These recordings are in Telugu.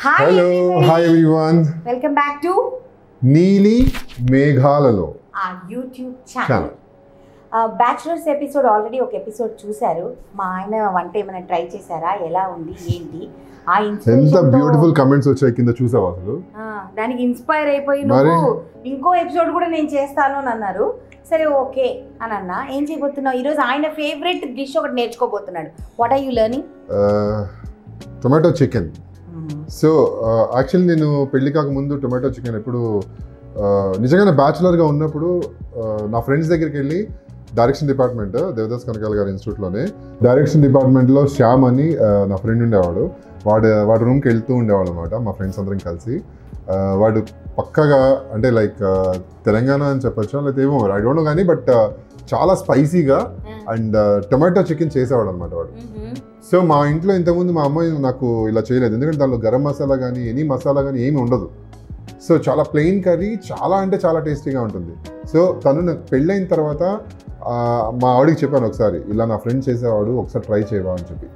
Hello, hi everyone. Welcome back to Neeli Meghalalo our YouTube channel. Bachelors episode already ఒక ఎపిసోడ్ చూశారు. మా ఆయన వంట ఏమైనా ట్రై చేశారా, ఎలా ఉంది ఏంటి, ఆ ఎంత బ్యూటిఫుల్ కమెంట్స్ వచ్చాయి కింద చూసావా అసలు. దానికి ఇన్స్పైర్ అయిపోయి నువ్వు ఇంకో ఎపిసోడ్ కూడా నేను చేస్తాను అని అన్నారు. సరే ఓకే అని అన్నా. ఏం చేయబోతున్నావు ఈరోజు? ఆయన ఫేవరెట్ డిష్ ఒకటి నేర్చుకోబోతున్నాడు. What are you learning? Tomato chicken. So actually నేను పెళ్లి కాక ముందు టొమాటో చికెన్ ఎప్పుడు నిజంగానే బ్యాచులర్గా ఉన్నప్పుడు నా ఫ్రెండ్స్ దగ్గరికి వెళ్ళి డైరెక్షన్ డిపార్ట్మెంట్ దేవదాస్ కనకాల గారి ఇన్స్టిట్యూట్లోనే డైరెక్షన్ డిపార్ట్మెంట్లో శ్యామ్ అని నా ఫ్రెండ్ ఉండేవాడు. వాడి రూమ్కి వెళ్తూ ఉండేవాడు అనమాట. మా ఫ్రెండ్స్ అందరం కలిసి వాడు పక్కగా అంటే లైక్ తెలంగాణ అని చెప్పొచ్చు లేకపోతే ఏమో ఐ డోంట్ నో కానీ బట్ చాలా స్పైసీగా అండ్ టొమాటో చికెన్ చేసేవాడు అనమాట వాడు. సో మా ఇంట్లో ఇంతకుముందు మా అమ్మాయి నాకు ఇలా చేయలేదు, ఎందుకంటే దానిలో గరం మసాలా కానీ ఎనీ మసాలా కానీ ఏమి ఉండదు. సో చాలా ప్లెయిన్ కర్రీ, చాలా అంటే చాలా టేస్టీగా ఉంటుంది. సో తను నాకు పెళ్ళైన తర్వాత మా ఆవిడకి చెప్పాను ఒకసారి, ఇలా నా ఫ్రెండ్ చేసేవాడు ఒకసారి ట్రై చేయవా అని చెప్పి.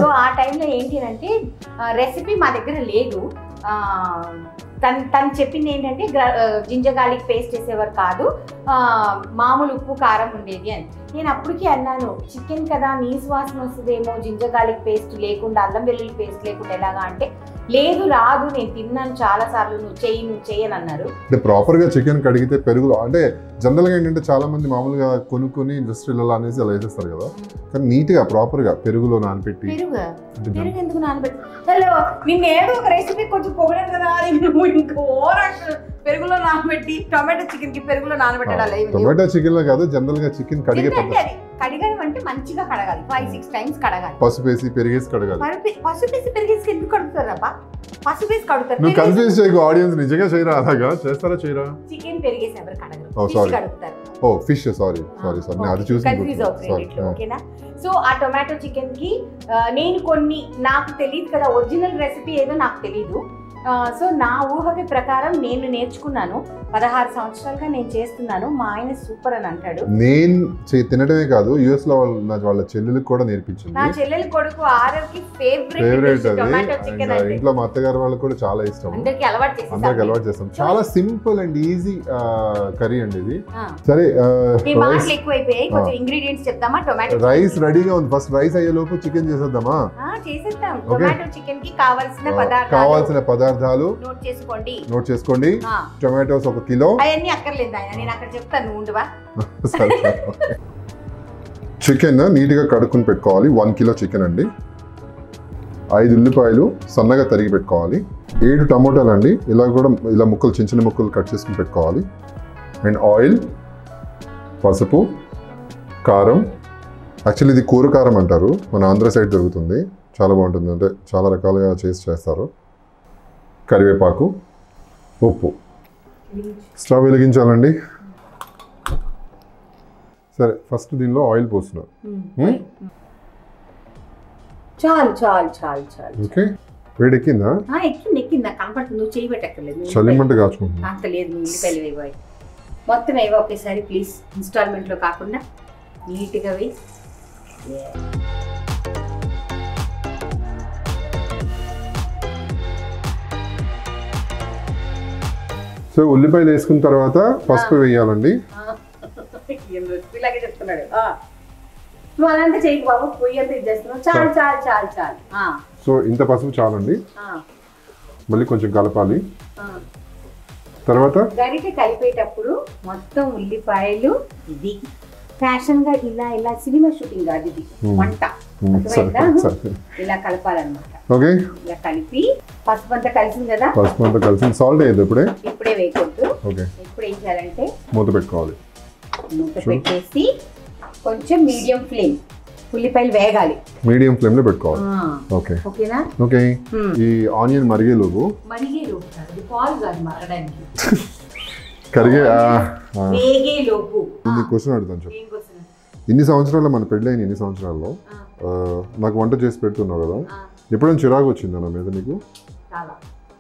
సో ఆ టైంలో ఏంటి అంటే రెసిపీ మా దగ్గర లేదు. తను చెప్పింది ఏంటంటే జింజర్ గార్లిక్ పేస్ట్ వేసేవారు కాదు, మామూలు ఉప్పు కారం ఉండేది అని. నేను అప్పటికీ అన్నాను, చికెన్ కదా నీసు వాసన వస్తుందేమో జింజర్ గార్లిక్ పేస్ట్ లేకుండా, అల్లం వెల్లుల్లి పేస్ట్ లేకుండా ఎలాగా అంటే, లేదు రాదు, నేను తిన్నాను చాలా సార్లు, నువ్వు చెయ్యని అన్నారు. అంటే ప్రాపర్గా చికెన్ కడిగితే పెరుగు అంటే జనరల్గా ఏంటంటే చాలా మంది మామూలుగా కొనుక్కొని ఇండస్ట్రీలలో అనేసి అలా వేసేస్తారు కదా, కానీ నీట్గా ప్రాపర్గా పెరుగులో నానబెట్టి. పెరుగు ఎందుకు నానబెట్టి? నిన్న ఏదో ఒక రెసిపీ కొంచెం పొగడాను కదా, నువ్వు ఇంకో పెరుగులో నానబెట్టి టొమాటో చికెన్ కి పెరుగులో నానబెట్టాలి. టొమాటో చికెన్ లో కాదు, జనరల్ గా చికెన్ కడగడం అంటే మంచిగా కడగాలి, 5-6 టైమ్స్ కడగాలి. పసుపు వేసి పెరిగేసి కడగాలి. పసుపు వేసి పెరిగేసి ఎందుకు కడుగుతారబ్బా? పసుపు వేసి కడుగుతారు. నువ్వు కన్ఫ్యూజ్ చేయకు, ఆడియన్స్ నిజంగా చేయరా, అలాగా చేస్తారా చేయరా? చికెన్ పెరిగేసి ఎవరు కడగరు, కడుగుతారు. ఓ ఫిష్, సారీ నేను అది చూసి కన్ఫ్యూజ్ అవుతుంది. ఓకేనా? సో ఆ టొమాటో చికెన్ కి నేను కొన్ని నాకు తెలియదు కదా, ఒరిజినల్ రెసిపీ ఏదో నాకు తెలీదు. సో నా ఊహకి ప్రకారం నేను నేర్చుకున్నాను, 16 సంవత్సరాలుగా నేను చేస్తున్నాను. మా ఆయన సూపర్ అని అంటాడు. నేను తినడమే కాదు, యుఎస్ లో వాళ్ళ చెల్లెలకు కూడా నేర్పించింది. నా చెల్లెలు కొడుకు ఆరవ్కి ఫేవరెట్ టొమాటో చికెన్. ఇంట్లో మా అత్తగారు వాళ్ళకి కూడా చాలా ఇష్టం. అందరికి అలవాటు చేస్తాం. చాలా సింపుల్ అండ్ ఈజీ కర్రీ అండి ఇది. సరే మాటలు ఎక్కువైపోయాయి, కొంచెం ఇంగ్రీడియంట్స్ చెప్తామా? టొమాటో రైస్ రెడీగా ఉంది, ఫస్ట్ రైస్ అయ్యే లోపు చికెన్ చేసేద్దామా? చేసేద్దాం. టొమాటో చికెన్ కి కావాల్సిన పదార్థాలు నోట్ చేసుకోండి. Tomatoes 1 kilo. అవన్నీ అక్కర్లేదు ఆయన, నేను అక్కడ చెప్తాను, నువ్వు ఉండవా? చికెన్ నీట్గా కడుక్కుని పెట్టుకోవాలి. 1 కిలో చికెన్ అండి. 5 ఉల్లిపాయలు సన్నగా తరిగి పెట్టుకోవాలి. 7 టమోటాలు అండి, ఇలా ముక్కలు చిన్న చిన్న ముక్కలు కట్ చేసుకుని పెట్టుకోవాలి. అండ్ ఆయిల్, పసుపు, కారం. యాక్చువల్లీ ఇది కూర కారం అంటారు, మన ఆంధ్ర సైడ్ దొరుకుతుంది, చాలా బాగుంటుంది, అంటే చాలా రకాలుగా చేస్తారు. కరివేపాకు, ఉప్పు. స్టవ్ వెలిగించాలండి. సరే ఫస్ట్ దీనిలో ఆయిల్ పోస్తున్నారు. చాలు. ఓకే, వేడెక్కిందా? ఎక్కిందా? కనపడుతుంది. నువ్వు చేయి పెట్టక్కర్లేదు, చలిమంట కాచుకుంటున్నా. అంత లేదు, ఉల్లిపాయలు వేయి, మొత్తం వేయి ఒకేసారి ప్లీజ్. ఇన్స్టాల్మెంట్ లో కాకుండా నీట్గా వేయి. సో ఉల్లిపాయలు వేసుకున్న తర్వాత పసుపు వేయాలండి. ఇలాగే చెప్తున్నాడు. నువ్వు అదంతా చేయకు బాబు, పొయ్యి అంతా ఇది చేస్తున్నావు. చాలు. సో ఇంత పసుపు చాలండి. మళ్ళీ కొంచెం కలపాలి. తర్వాత గరిటె కలిపేటప్పుడు మొత్తం ఉల్లిపాయలు ఇది ఫ్యాషన్ గా ఇలా సినిమా షూటింగ్ కాదు, ఇది వంట. ఇలా కలపాలన్నమాట. ఓకే, ఇలా కలిపి పసుపు అంతా కలిసింది కదా, పసుపు అంతా కలిసింది. సాల్ట్ వేయద్దు ఇప్పుడే వేయకూడదు. ఓకే, ఇప్పుడు ఏం చేయాలంటే మూత పెట్టుకోవాలి. మూత పెట్టేసి కొంచెం మీడియం ఫ్లేమ్, ఉల్లిపాయలు వేగాలి, మీడియం ఫ్లేమ్ లో పెట్టుకోవాలి. ఓకే, ఓకేనా? ఓకే. ఈ ఆనియన్ మరిగేలోపు పాలు కాదు మరగడానికి, వేగేలోపు క్వశ్చన్ అడుగుతాను చెప్పు. ఇన్ని సంవత్సరాల్లో మన పెళ్ళైన ఇన్ని సంవత్సరాల్లో నాకు వంట చేసి పెడుతున్నావు కదా, ఎప్పుడైనా చిరాకు వచ్చిందా నా మీద నీకు?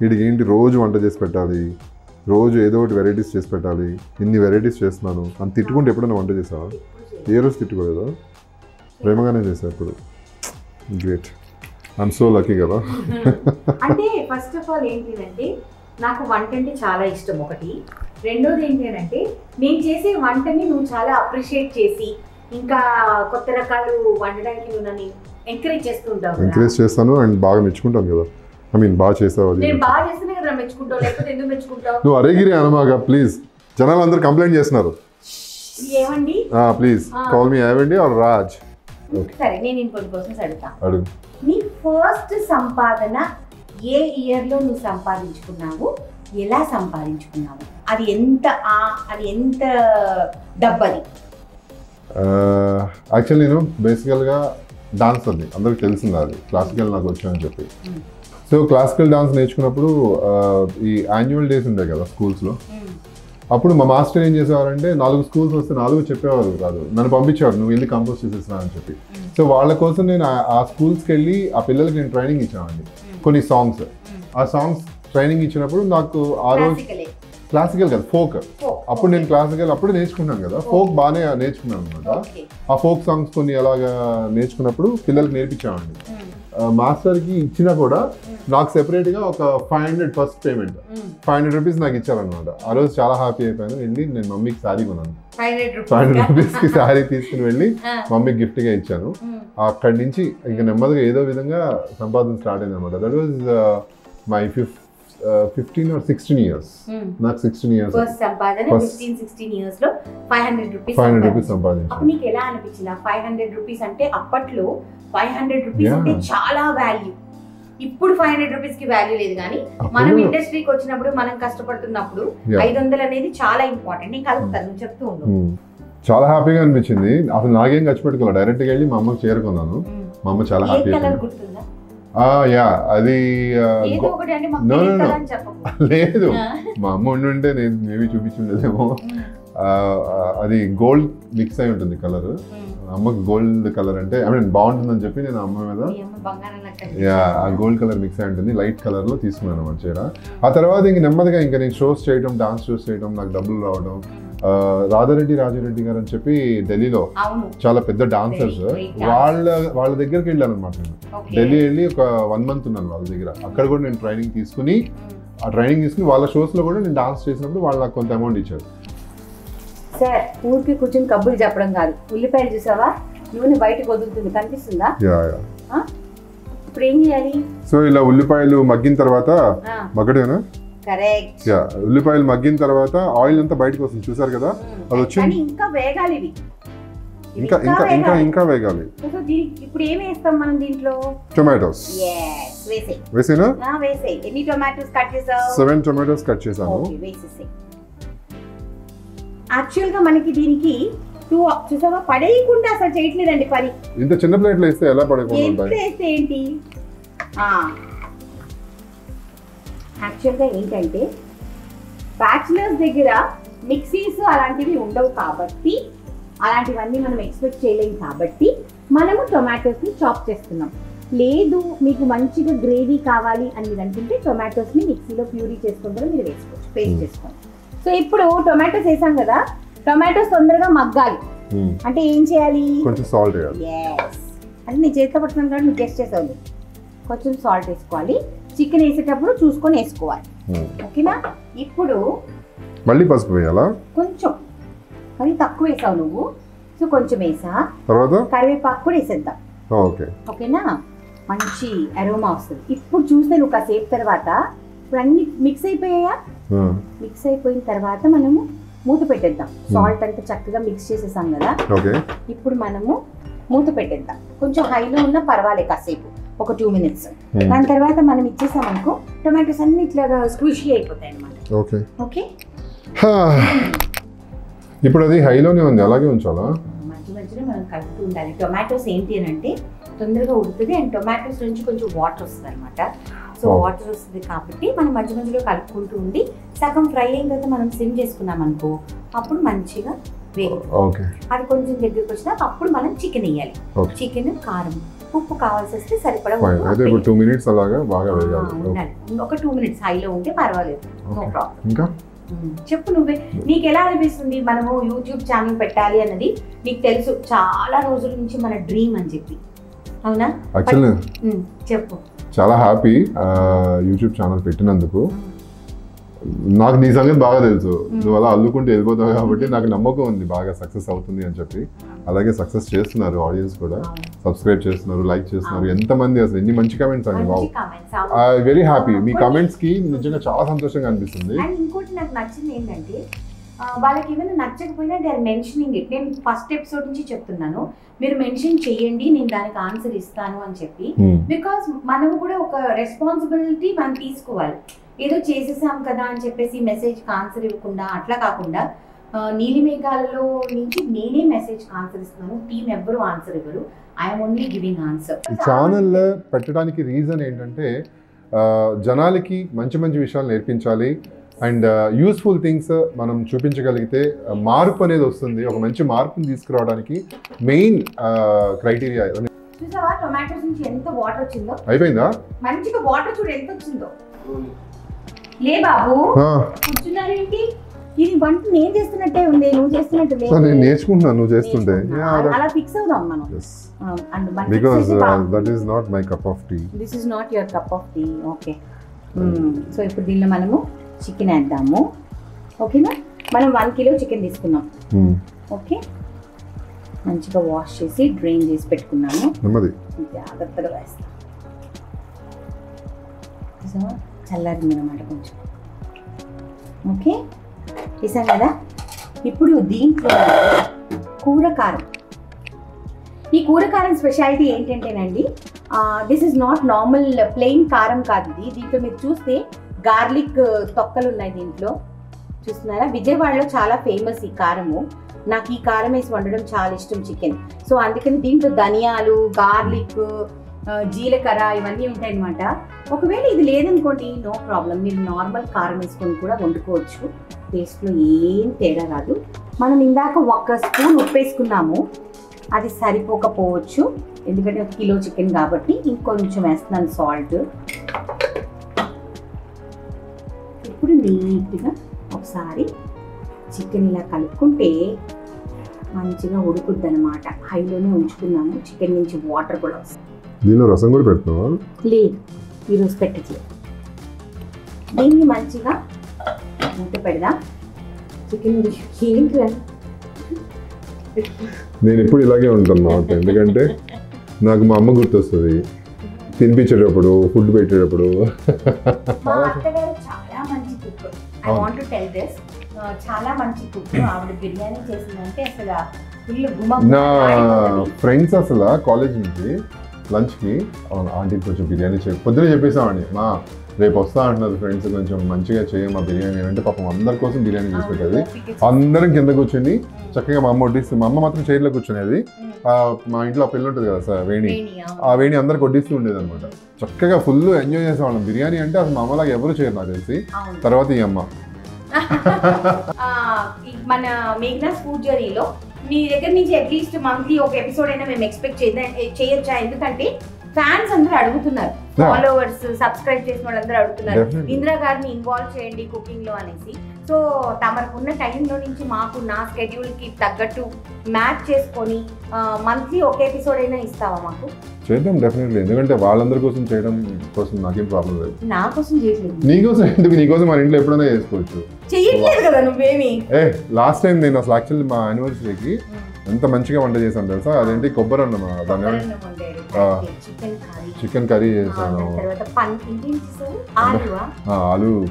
వీడికి ఏంటి రోజు వంట చేసి పెట్టాలి, రోజు ఏదో ఒకటి వెరైటీస్ చేసి పెట్టాలి, ఇన్ని వెరైటీస్ చేస్తున్నాను అని తిట్టుకుంటే ఎప్పుడైనా వంట చేసావా? ఏ రోజు తిట్టుకోలేదా? ప్రేమగానే చేసా ఇప్పుడు. గ్రేట్. ఐఎమ్ సో లక్కీ కదా. అంటే ఫస్ట్ ఆఫ్ ఆల్ ఏంటి అంటే నాకు వంట అంటే చాలా ఇష్టం ఒకటి. రెండోది ఏంటి అంటే నేను చేసే వంటని నువ్వు చాలా అప్రిషియేట్ చేసి ఇంకా కొత్త రకాలు వండడానికి నువ్వు నన్ను ఎంకరేజ్ చేస్తుంటావు. ఎంకరేజ్ చేస్తాను అండ్ బాగా మెచ్చుకుంటాను కదా. ఐ మీన్ బాగా చేసావు. అది నేను బాగా చేస్తేనే కదా మెచ్చుకుంటావు, లేకపోతే ఎందుకు మెచ్చుకుంటావు? నువ్వు అరేగిరి అనమాగా ప్లీజ్. జనాలు అందరూ కంప్లైంట్ చేస్తున్నారు. ఏమండి ప్లీజ్ కాల్ మీ ఏవండి ఆర్ రాజ్. సరే నేను ఇంకొన్ని క్వశ్చన్స్ అడుగుతా. అడుగు. నీ ఫస్ట్ సంపాదన ఏ ఇయర్ లో నువ్వు సంపాదించుకున్నావు, ఎలా సంపాదించుకున్నావు, అది ఎంత డబ్బది? యాక్చువల్లీ నేను బేసికల్గా డాన్స్ అది అందరికి తెలిసింది, అది క్లాసికల్ నాకు వచ్చానని చెప్పి. సో క్లాసికల్ డాన్స్ నేర్చుకున్నప్పుడు ఈ యాన్యువల్ డేస్ ఉంటాయి కదా స్కూల్స్లో, అప్పుడు మా మాస్టర్ ఏం చేసేవారంటే 4 స్కూల్స్ వస్తే 4 చెప్పేవారు కాదు, నన్ను పంపించేవారు నువ్వు వెళ్ళి కంపోజ్ చేసేసినా అని చెప్పి. సో వాళ్ళ కోసం నేను ఆ స్కూల్స్కి వెళ్ళి ఆ పిల్లలకి నేను ట్రైనింగ్ ఇచ్చానండి. కొన్ని సాంగ్స్, ఆ సాంగ్స్ ట్రైనింగ్ ఇచ్చినప్పుడు నాకు ఆ రోజు క్లాసికల్ కదా ఫోక్, అప్పుడు నేను క్లాసికల్ అప్పుడు నేర్చుకున్నాను కదా, ఫోక్ బాగానే నేర్చుకున్నాను అనమాట. ఆ ఫోక్ సాంగ్స్ కొన్ని అలాగా నేర్చుకున్నప్పుడు పిల్లలకి నేర్పించామండి. మాస్టర్కి ఇచ్చినా కూడా నాకు సెపరేట్గా ఒక 500 ఫస్ట్ పేమెంట్ 500 రూపీస్ నాకు ఇచ్చారనమాట. ఆ రోజు చాలా హ్యాపీ అయిపోయాను. వెళ్ళి నేను మమ్మీకి శారీ కొన్నాను. 500 రూపీస్కి శారీ తీసుకుని వెళ్ళి మమ్మీకి గిఫ్ట్గా ఇచ్చాను. అక్కడి నుంచి ఇంకా నెమ్మదిగా ఏదో విధంగా సంపాదన స్టార్ట్ అయింది అనమాట. That was my 15 or 16 years. నాకు 16 years ఫస్ట్ సంపాదన 15-16 years లో 500 రూపీస్ సంపాదించాను. నీకు ఎలా అనిపించింది? 500 రూపీస్ అంటే అప్పట్లో 500 రూపీస్ అంటే చాలా వాల్యూ. ఇప్పుడు 500 రూపీస్ కి వాల్యూ లేదు, కానీ మనం ఇండస్ట్రీకి వచ్చినప్పుడు మనం కష్టపడుతున్నప్పుడు 500 అనేది చాలా ఇంపార్టెంట్. నేను కలుపుతాను, నువ్వు చెప్తూ ఉండు. చాలా హ్యాపీగా అనిపించింది. అసలు నాకేం ఖర్చు పెట్టుకోవాలి, డైరెక్ట్ గా వెళ్ళి మా అమ్మకి చేరుకున్నాను. మా అమ్మ చాలా హ్యాపీ. యా అది లేదు, మా అమ్మ ఉండుంటే నేను మేబీ చూపించుండేదేమో. అది గోల్డ్ మిక్స్ అయి ఉంటుంది కలర్. అమ్మకి గోల్డ్ కలర్ అంటే ఐ మీన్ బాగుంటుందని చెప్పి నేను అమ్మ మీద ఆ గోల్డ్ కలర్ మిక్స్ అయి ఉంటుంది, లైట్ కలర్ లో తీసుకున్నాను అన్నమాట చీర. ఆ తర్వాత ఇంక నెమ్మదిగా ఇంకా నేను షోస్ చేయడం, డాన్స్ షోస్ చేయడం, నాకు డబ్బులు రావడం. రాజారెడ్డి గారు అని చెప్పి ఢిల్లీలో చాలా పెద్ద డాన్సర్స్, వాళ్ళ దగ్గరికి వెళ్ళాను అనమాట. నేను ఢిల్లీ వెళ్ళి ఒక 1 month ఉన్నాను వాళ్ళ దగ్గర. అక్కడ కూడా నేను ట్రైనింగ్ తీసుకుని వాళ్ళ షోస్ లో కూడా నేను డాన్స్ చేసినప్పుడు వాళ్ళు నాకు కొంత అమౌంట్ ఇచ్చారు. సార్ ఊరికి కూర్చొని కబుర్లు చెప్పడం కాదు. ఉల్లిపాయలు చూసావా, నూనె బయటకు వదులుతుంది, కనిపిస్తుందా? ఇప్పుడు ఏం చేయాలి? సో ఇలా ఉల్లిపాయలు మగ్గిన తర్వాత మగ్గడేనా? కరెక్ట్. యా, ఉల్లిపాయలు మగ్గిన తర్వాత ఆయిల్ అంతా బయటకు వస్తుంది, చూసారు కదా? అది వచ్చింది. ఇంకా వేగాలి ఇవి, ఇంకా వేగాలి. ఇప్పుడు ఏం వేస్తాం మనం దీంట్లో? టొమాటోస్. వేసేనా? వేసేయ్. ఎన్ని టొమాటోస్ కట్ చేసావు? 7 టొమాటోస్ కట్ చేశాను. వేసేసేయ్. యాక్చువల్ గా మనకి దీనికి చూసావా పడేయకుండా అసలు చేయట్లేదండి పని. ఇంత చిన్న ప్లేట్ లో వేస్తే ఎలా పడేయకుండా వేస్తే ఏంటి? యాక్చువల్గా ఏంటంటే బ్యాచిలర్స్ దగ్గర మిక్సీస్ అలాంటివి ఉండవు కాబట్టి, అలాంటివన్నీ మనం ఎక్స్పెక్ట్ చేయలేము కాబట్టి మనము టొమాటోస్ని చాప్ చేస్తున్నాం. లేదు మీకు మంచిగా గ్రేవీ కావాలి అని మీరు అనుకుంటే టొమాటోస్ని మిక్సీలో ప్యూరీ చేసుకుంటారో మీరు వేసుకోవచ్చు, పేస్ట్ చేసుకోండి. సో ఇప్పుడు టొమాటోస్ వేసాం కదా, టొమాటోస్ తొందరగా మగ్గాలి అంటే ఏం చేయాలి? కొంచెం సాల్ట్ వేయాలి. అంటే నీ చేతిలో పట్టుకున్నాను కాబట్టి నువ్వు గెస్ట్ చేసావు. కొంచెం సాల్ట్ వేసుకోవాలి. చికెన్ వేసేటప్పుడు చూసుకొని వేసుకోవాలి, ఓకేనా? ఇప్పుడు మళ్ళీ పసుపు వేయాలా? కొంచెం, మరి తక్కువ వేసావు నువ్వు, సో కొంచెం వేసా. తర్వాత కరివేపాకు కూడా వేసేద్దాం, ఓకేనా? మంచి అరోమా వస్తుంది. ఇప్పుడు చూస్తే నువ్వు కాసేపు తర్వాత ఇప్పుడు అన్ని మిక్స్ అయిపోయాయా? మిక్స్ అయిపోయిన తర్వాత మనము మూత పెట్టేద్దాం. సాల్ట్ అంతా చక్కగా మిక్స్ చేసేసాం కదా, ఇప్పుడు మనము మూత పెట్టేద్దాం. కొంచెం హైలో ఉన్నా పర్వాలేదు, కాసేపు ఒక 2 minutes. దాని తర్వాత మనం ఇచ్చేసామనుకో టొమాటోస్ అన్ని ఇట్లాగా స్క్విషీ అయిపోతాయి అన్నమాట. ఓకే, ఇప్పుడు అది హైలోనే ఉంది, అలాగే ఉంచాలా? మధ్యలో మనం కలుపుతూ ఉండాలి. టొమాటోస్ ఏంటి అని అంటే తొందరగా ఉడుతుంది అండ్ టొమాటోస్ నుంచి కొంచెం వాటర్ వస్తుంది అనమాట. సో వాటర్ వస్తుంది కాబట్టి మనం మధ్యలో కలుపుకుంటూ ఉండి సగం ఫ్రై అయిన తర్వాత మనం సిమ్ చేసుకున్నాం అనుకో, అప్పుడు మంచిగా వేగుతుంది. అది కొంచెం దగ్గరికి వచ్చినాక అప్పుడు మనం చికెన్ వేయాలి. చికెన్, కారం, ఉప్పు కావాల్సి వస్తే సరిపడా ఉండాలి. ఒక 2 minutes హైలో ఉంటే పర్వాలేదు, నో ప్రాబ్లం. చెప్పు నువ్వే, నీకు ఎలా అనిపిస్తుంది? మనము యూట్యూబ్ ఛానల్ పెట్టాలి అన్నది నీకు తెలుసు, చాలా రోజుల నుంచి మన డ్రీమ్ అని చెప్పి. అవునా? యాక్చువల్లీ చెప్పు. చాలా హ్యాపీ యూట్యూబ్ ఛానల్ పెట్టినందుకు. నాకు నీ సంగతి బాగా తెలుసు, నువ్వు అలా అల్లుకుంటూ వెళ్ళిపోతావు కాబట్టి నాకు నమ్మకం ఉంది బాగా సక్సెస్ అవుతుంది అని చెప్పి. అలాగే సక్సెస్ చేస్తున్నారు, ఆడియన్స్ కూడా సబ్స్క్రైబ్ చేస్తున్నారు, లైక్ చేస్తున్నారు. ఎంతమంది అసలు ఎన్ని మంచి కమెంట్స్ అండి బాబు. Very happy. మీ కమెంట్స్ కి నిజంగా చాలా సంతోషంగా అనిపిస్తుంది. అండ్ ఇంకోటి నాకు నచ్చింది ఏంటంటే వాళ్ళకి ఏమైనా నచ్చకపోయినా దే ఆర్ మెన్షనింగ్ ఇట్. నేను ఫస్ట్ ఎపిసోడ్ నుంచి చెప్తున్నాను, మీరు మెన్షన్ చేయండి, నేను దానికి ఆన్సర్ ఇస్తాను అని చెప్పి. బికాస్ మనం కూడా ఒక రెస్పాన్సిబిలిటీ మనం తీసుకోవాలి. ఏదో చేసేసాం కదా అని చెప్పేసి మెసేజ్కి ఆన్సర్ ఇవ్వకుండా అట్లా కాకుండా నీలి మేఘాలలో నుంచి నేనే మెసేజ్కి ఆన్సర్ ఇస్తున్నాను, టీం ఎవ్వరు ఆన్సర్ ఇవ్వరు, ఐఎమ్ ఓన్లీ గివింగ్ ఆన్సర్. ఈ ఛానల్ పెట్టడానికి రీజన్ ఏంటంటే జనాలకి మంచి మంచి విషయాలు నేర్పించాలి అండ్ యూస్ఫుల్ థింగ్స్ మనం చూపించగలిగితే మార్పు అనేది వస్తుంది. ఒక మంచి మార్పుని తీసుకురావడానికి మెయిన్ క్రైటీరియా. చూసావా టొమాటోస్ నుంచి ఎంత వాటర్ వచ్చిందో? అయిపోయిందా? మంచిగా వాటర్ చూడు ఎంత వచ్చిందో. లే బాబు కూర్చున్నారేంటి? ఇది వంట నేను చేస్తున్నట్టే ఉంది, నువ్వు చేస్తున్నట్టు లేదు. నేను నేర్చుకుంటున్నాను నువ్వు చేస్తుంటే. అలా ఫిక్స్ అవుదాం మనం. Because that is not my cup of tea. This is not your cup of tea. Okay. So ఇప్పుడు దీనిలో మనము చికెన్ వేద్దాము. ఓకేనా? మనం 1 కిలో చికెన్ తీసుకున్నాం. ఓకే, మంచిగా వాష్ చేసి డ్రైన్ చేసి పెట్టుకున్నాము. జాగ్రత్తగా వేస్తాం. చల్లారింది అన్నమాట కొంచెం. ఓకే, వేసాం కదా. ఇప్పుడు దీంట్లో కూర కారం. ఈ కూర కారం స్పెషాలిటీ ఏంటంటేనండి, this is not normal plain కారం కాదు ఇది. దీంట్లో మీరు చూస్తే గార్లిక్ తొక్కలు ఉన్నాయి దీంట్లో, చూస్తున్నారా? విజయవాడలో చాలా ఫేమస్ ఈ కారము. నాకు ఈ కారం వేసి వండడం చాలా ఇష్టం చికెన్. సో అందుకని దీంట్లో ధనియాలు, గార్లిక్, జీలకర్ర ఇవన్నీ ఉంటాయి అన్నమాట. ఒకవేళ ఇది లేదనుకోండి, నో ప్రాబ్లం, మీరు నార్మల్ కారం వేసుకొని కూడా వండుకోవచ్చు. టేస్ట్లో ఏం తేడా రాదు. మనం ఇందాక 1 స్పూన్ ఉప్పు వేసుకున్నాము, అది సరిపోకపోవచ్చు ఎందుకంటే 1 కిలో చికెన్ కాబట్టి. ఇంకొంచెం వేస్తున్నాను సాల్ట్. ఇప్పుడు నీట్గా ఒకసారి చికెన్ ఇలా కలుపుకుంటే మంచిగా ఉడుకుద్ది అనమాట. హైలోనే ఉంచుకున్నాము, చికెన్ నుంచి వాటర్ కూడా వస్తుంది. దీనిలో రసం కూడా పెడుతున్నావా? లేదు, ఈరోజు పెట్టట్లేదు. దీన్ని మంచిగా మూత పెడదాం. చికెన్ ఏంటి, నేను ఎప్పుడు ఇలాగే ఉంటాను ఎందుకంటే నాకు మా అమ్మ గుర్తొస్తుంది తినిపించేటప్పుడు, ఫుడ్ పెట్టేటప్పుడు. మా అత్తగారు చాలా మంచి cook. I want to tell this, చాలా మంచి కుక్. ఆవిడ బిర్యానీ చేసిందంటే అసలు ఫుల్ గుమ. నా ఫ్రెండ్స్ అసలు కాలేజ్ నుంచి లంచ్కి ఆంటీ కొంచెం బిర్యానీ పొద్దున చెప్పేసామండి, మా రేపు వస్తా అంటున్నారు ఫ్రెండ్స్, కొంచెం మంచిగా చేయమ్మా బిర్యానీ అంటే. పాపం అందరి కోసం బిర్యానీ చేసి పెట్టేది. అందరం కింద కూర్చొని చక్కగా మా అమ్మ వడ్డిస్తుంది. మా అమ్మ మాత్రం చైర్లో కూర్చునేది. మా ఇంట్లో పెళ్ళి ఉంటుంది కదా సార్, వేణి, ఆ వేణి అందరికి వడ్డిస్తూ ఉండేది అనమాట. చక్కగా ఫుల్ ఎంజాయ్ చేసేవాళ్ళం. బిర్యానీ అంటే అసలు మా అమ్మలాగా ఎవరు చేయరు నాకు తెలిసి. తర్వాత ఈ అమ్మ మన మేఘ్నాస్ ఫుడ్ జర్నీలో మీ దగ్గర నుంచి అట్లీస్ట్ మంత్లీ ఒక ఎపిసోడ్ అయినా మేము ఎక్స్పెక్ట్ చేయొచ్చా? ఎందుకంటే ఫ్యాన్స్ అందరూ అడుగుతున్నారు, ఫాలోవర్స్, సబ్స్క్రైబ్ చేసిన వాళ్ళందరూ అడుగుతున్నారు, ఇందిరా గారిని ఇన్వాల్వ్ చేయండి కుకింగ్ లో అనేసి. సో తమకున్న టైంలో నుంచి మాకు నా స్కెడ్యూల్ కి తగ్గట్టు మ్యాచ్ చేసుకొని మంత్లీ ఒక ఎపిసోడ్ అయినా ఇస్తావా మాకు? చేద్దాం డెఫినెట్లీ. ఎందుకంటే వాళ్ళందరి కోసం చేయడం కోసం నాకేం ప్రాబ్లం లేదు. నా కోసం చేయట్లేదు, నీకోసం ఎందుకు? నీకోసం మన ఇంట్లో ఎప్పుడైనా చేసుకోవచ్చు. చెయ్యట్లేదు కదా నువ్వేమి. లాస్ట్ టైం నేను అసలు యాక్చువల్లీ మా యానివర్సరీకి ఎంత మంచిగా వంట చేశాను తెలుసా? అదేంటి కొబ్బరి అన్నం, చికెన్ కర్రీ చేశాను,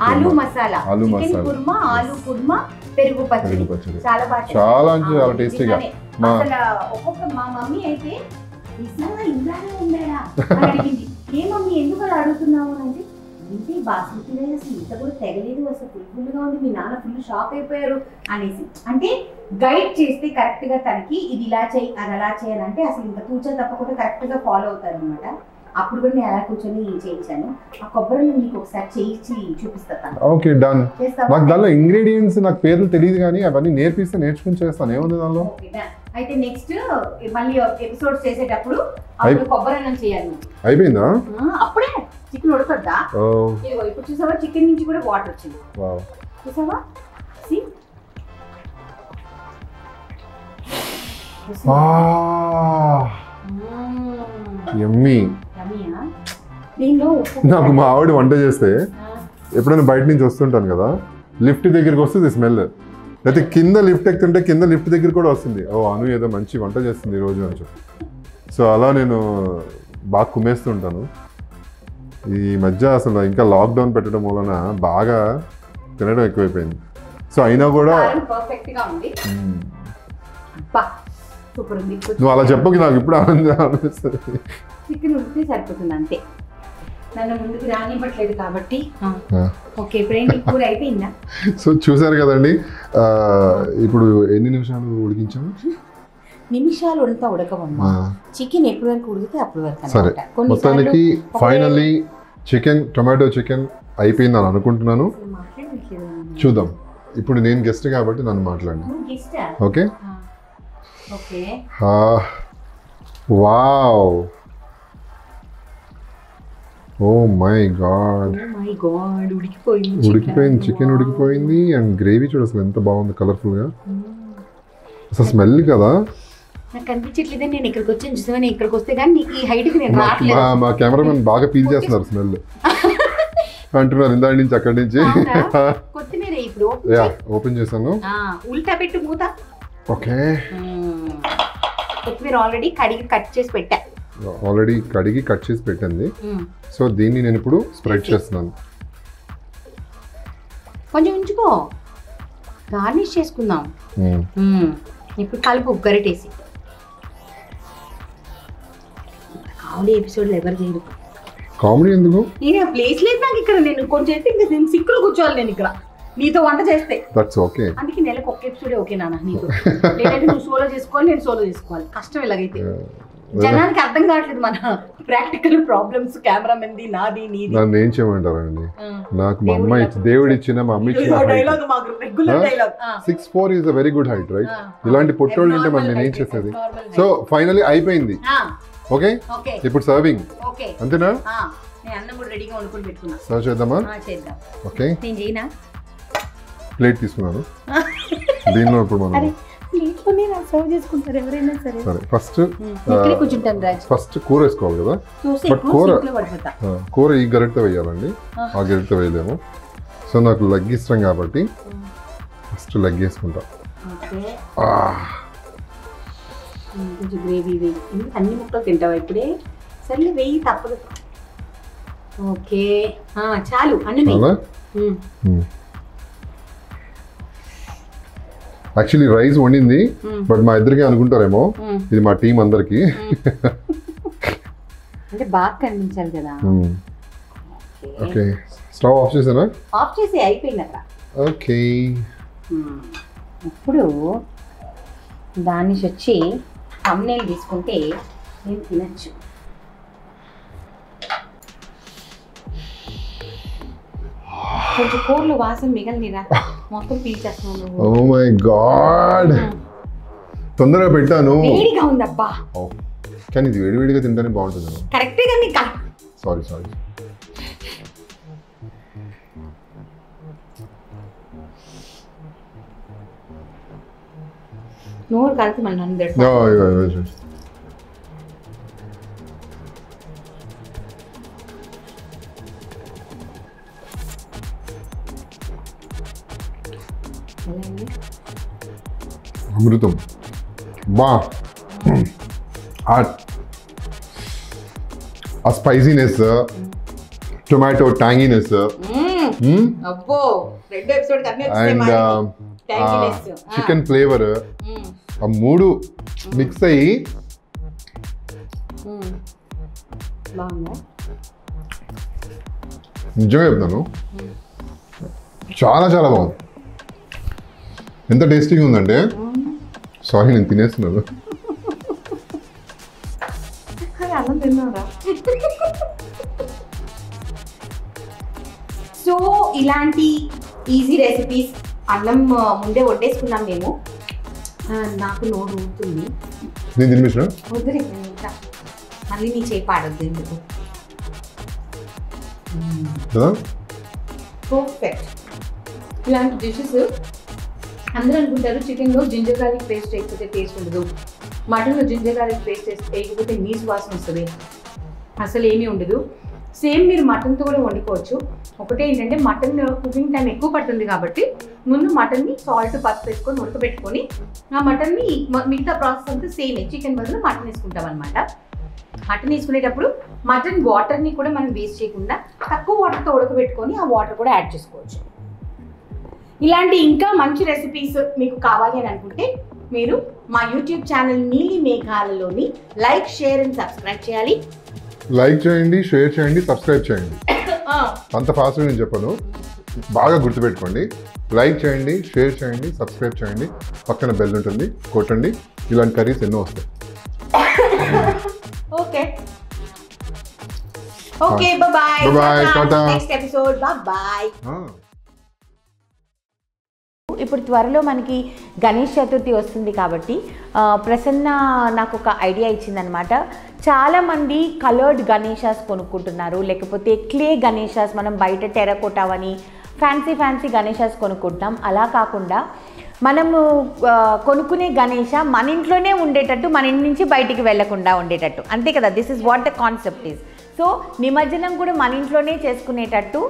ఆలు మసాలా, ఆలు కుర్మా, పెరుగు పచ్చడి, చాలా చాలా టేస్టీగా. మా మమ్మీ అయితే ఇందానే ఉందాడా అని అడిగింది. ఏ మమ్మీ ఎందుకు అలా అడుగుతున్నావు అంటే, ఇంటి బాస్మతి రైస్ ఇంత కూడా తెగలేదు, అసలు ఫుల్గా ఉంది, మీ నాన్న ఫుల్ షాక్ అయిపోయారు అనేసి. అంటే గైడ్ చేస్తే కరెక్ట్ గా తనకి ఇది ఇలా చేయి, అది అలా చేయాలంటే అసలు ఇంత కూర్చో తప్పకుండా కరెక్ట్ గా ఫాలో అవుతారు అనమాట. అప్పుడు కూడా నేను అలా కూర్చొని చేయించాను. ఆ కొబ్బరిని మీకు ఒకసారి చేయించి చూపిస్తాను. Okay, done. నాకు దానిలో ఇంగ్రీడియంట్స్ నాకు పేర్లు తెలియదు కానీ అవన్నీ నేర్పిస్తే నేర్చుకుని చేస్తాను. ఏముంది దానిలో? అయితే నెక్స్ట్ మళ్ళీ ఎపిసోడ్స్ చేసేటప్పుడు కొబ్బరి అన్నం చేయాలి. అయిపోయిందా? అప్పుడే చికెన్ ఉడకద్దా? ఇప్పుడు చూసావా చికెన్ నుంచి కూడా వాటర్ వచ్చింది. చూసావా? యమ్మీ. దీనిలో నాకు మా ఆవిడ వంట చేస్తే ఎప్పుడైనా బయట నుంచి వస్తుంటాను కదా, లిఫ్ట్ దగ్గరికి వస్తుంది స్మెల్. లేకపోతే కింద లిఫ్ట్ ఎక్కుతుంటే కింద లిఫ్ట్ దగ్గర కూడా వస్తుంది, ఓ అను ఏదో మంచి వంట చేస్తుంది ఈరోజు అని చెప్పి. సో అలా నేను బాగా కుమ్మేస్తుంటాను. ఈ మధ్య అసలు ఇంకా లాక్డౌన్ పెట్టడం వలన బాగా తినడం ఎక్కువైపోయింది. సో అయినా కూడా నువ్వు అలా చెప్పకి నాకు ఇప్పుడు అనిపిస్తుంది. చికెన్ ఉడితే సరిపోతుంది అంతే, నన్ను ముందుకు రానివ్వట్లేదు కాబట్టి. ఓకే, ఇప్పుడు కూర అయిపోయిందా? సో చూసారు కదండి, ఇప్పుడు ఎన్ని నిమిషాలు ఉడికించాము? నిమిషాలు అంతా ఉడకవమ్మా, చికెన్ ఎప్పటి వరకు ఉడికితే అప్పటి వరకు. సరే, మొత్తానికి ఫైనల్లీ చికెన్, టొమాటో చికెన్ అయిపోయింది అని అనుకుంటున్నాను. చూద్దాం. ఇప్పుడు నేను గెస్ట్ కాబట్టి నన్ను మాట్లాడండి. Okay. Wow, oh my god, ఉడికిపోయింది చికెన్, ఉడికిపోయింది. అండ్ గ్రేవీ చూడు అసలు ఎంత బాగుంది, కలర్ఫుల్గా. అసలు స్మెల్ కదా, నాకు కనిపించట్లేదు. నేను ఇక్కడికి వచ్చాను చూసావా, నేను ఇక్కడికి వస్తే కానీ నీకు ఈ హైట్కి నేను రావట్లేదు. మా కెమెరామెన్ బాగా ఫీల్ చేస్తున్నారు స్మెల్ అంటున్నారు ఇందాక నుంచి అక్కడి నుంచి. కొత్తిమీర ఇప్పుడు ఓపెన్ చేశాను. ఉల్టా పెట్టు మూత. ఓకే, కొత్తిమీర ఆల్రెడీ కడిగి కట్ చేసి పెట్టా. పెట్టింది. సో దీన్ని నేను ఇప్పుడు స్ప్రెడ్ చేస్తున్నాను. కొంచెం ఉంచుకో, గార్నిష్ చేసుకుందాం. ఇప్పుడు కలుపు గరిటేసి. కామెడీ ఎపిసోడ్లు ఎవరు చేయరు. కామెడీ ఎందుకు? నేను ప్లేస్ లేదు నాకు ఇక్కడ. నేను కొంచెం అయితే ఇంకా నేను సిక్కులో కూర్చోవాలి. నేను ఇక్కడ నీతో వంట చేస్తే దట్స్ ఓకే. అందుకే నెలకు ఒక్క ఎపిసోడే ఓకే నాన్న నీతో. లేదంటే నువ్వు సోలో చేసుకోవాలి, నేను సోలో చేసుకోవాలి. కష్టం ఇలాగైతే. జనానికి అర్థం కావట్లేదు మన ప్రాక్టికల్ ప్రాబ్లమ్స్. కెమెరామెన్ ది, నాది, నీది. నన్ను ఏం చేయమంటారండి? నాకు మా అమ్మ దేవుడు ఇచ్చిన, మా అమ్మ ఇచ్చిన 6'4" is a very good height, right? ఇలాంటి పొట్టోళ్ళు ఉంటే మరి నేను ఏం చేసేది? సో ఫైనలీ అయిపోయింది. ఓకే, ఇప్పుడు సర్వింగ్ అంతేనా? సర్వ్ చేద్దామా? ఓకే, ప్లేట్ తీసుకున్నాను. దీనిలో ఇప్పుడు మనం సరే ఫస్ట్ కూర వేసుకోవాలి కదా. బట్ కూర ఈ గరిటతో వేయాలండి, ఆ గరిటతో వేయలేము. సో నాకు లెగ్ ఇష్టం కాబట్టి ఫస్ట్ లెగ్ వేసుకుంటా. అన్ని ముక్కలు తింటావా ఇప్పుడే? సరే వెయ్యి, తప్పదు. ఓకే, చాలు అన్ని. యాక్చువల్లీ రైస్ వండింది, బట్ మా ఇద్దరికి అనుకుంటారేమో ఇది మా టీం అందరికి. అంటే బాగా కనిపించాలి కదా. ఓకే, స్టవ్ ఆఫ్ చేసానా? ఆఫ్ చేసి అయిపోయింది అక్కడ. ఓకే, ఇప్పుడు దాన్ని వచ్చి thumbnail తీసుకుంటే నేను తినచ్చు. కొంచెం కూరలు వాసన మిగలనిరా, మొత్తం పీల్చేస్తున్నాను. ఓ మై గాడ్, తొందరగా పెట్టాను. వేడిగా ఉందబ్బా. కానీ ఇది వేడివేడిగా తింటానే బాగుంటుంది. కరెక్టే కానీ సారీ నోరు కలిసి మళ్ళీ నన్ను అమృతం. బా, ఆ spiciness, tomato tanginess, and chicken flavour, ఆ మూడు మిక్స్ అయ్యి నిజంగా చెప్తాను, చాలా చాలా బాగుంది. ఎంత టేస్టీగా ఉందంటే, సారీ నేను తినేస్తున్నాను. సో ఇలాంటి ఈజీ రెసిపీస్ అన్నం ముందే వండేసుకున్నాం మేము. నాకు నోరు ఊరుతుంది. నేను తినిపించిన వద్దురే, ఇంకా మళ్ళీ నీ చేయి పాడొద్దు ఎందుకు. పర్ఫెక్ట్. ఇలాంటి డిషెస్ అందరూ అనుకుంటారు చికెన్లో జింజర్ గార్లిక్ పేస్ట్ వేయకపోతే టేస్ట్ ఉండదు, మటన్లో జింజర్ గార్లిక్ పేస్ట్ వేయకపోతే నీసు వాసన వస్తుంది. అసలు ఏమీ ఉండదు. సేమ్ మీరు మటన్తో కూడా వండుకోవచ్చు. ఒకటే ఏంటంటే మటన్ కుకింగ్ టైం ఎక్కువ పడుతుంది కాబట్టి ముందు మటన్ని సాల్ట్ పసుపు వేసుకొని ఉడకబెట్టుకొని ఆ మటన్ని మిగతా ప్రాసెస్ అంతా సేమ్ చికెన్ బదులు మటన్ వేసుకుంటాం అనమాట. మటన్ వేసుకునేటప్పుడు మటన్ వాటర్ని కూడా మనం వేస్ట్ చేయకుండా తక్కువ వాటర్తో ఉడకబెట్టుకొని ఆ వాటర్ కూడా యాడ్ చేసుకోవచ్చు. ఇలాంటి ఇంకా మంచి రెసిపీస్ మీకు కావాలి అని అనుకుంటే మీరు మా యూట్యూబ్ ఛానల్ నీలి మేఘాలలోని లైక్, షేర్ అండ్ సబ్స్క్రైబ్ చేయాలి. లైక్ చేయండి, షేర్ చేయండి, సబ్స్క్రైబ్ చేయండి. అంత ఫాస్ట్గా నేను చెప్పను, బాగా గుర్తుపెట్టుకోండి. లైక్ చేయండి, షేర్ చేయండి, సబ్స్క్రైబ్ చేయండి, పక్కన బెల్ ఉంటుంది, కొట్టండి. ఇలాంటి కర్రీస్ ఎన్నో వస్తాయి. Okay okay, bye bye, next episode bye. ఇప్పుడు త్వరలో మనకి గణేష్ చతుర్థి వస్తుంది కాబట్టి ప్రసన్న నాకు ఒక ఐడియా ఇచ్చిందనమాట. చాలామంది కలర్డ్ గణేషాస్ కొనుక్కుంటున్నారు, లేకపోతే క్లే గణేషాస్, మనం బయట టెరకోటావని ఫ్యాన్సీ గణేషాస్ కొనుక్కుంటాం. అలా కాకుండా మనము కొనుక్కునే గణేష మన ఇంట్లోనే ఉండేటట్టు, మన ఇంటి నుంచి బయటికి వెళ్లకుండా ఉండేటట్టు, అంతే కదా. This is what the concept is. So నిమజ్జనం కూడా మన ఇంట్లోనే చేసుకునేటట్టు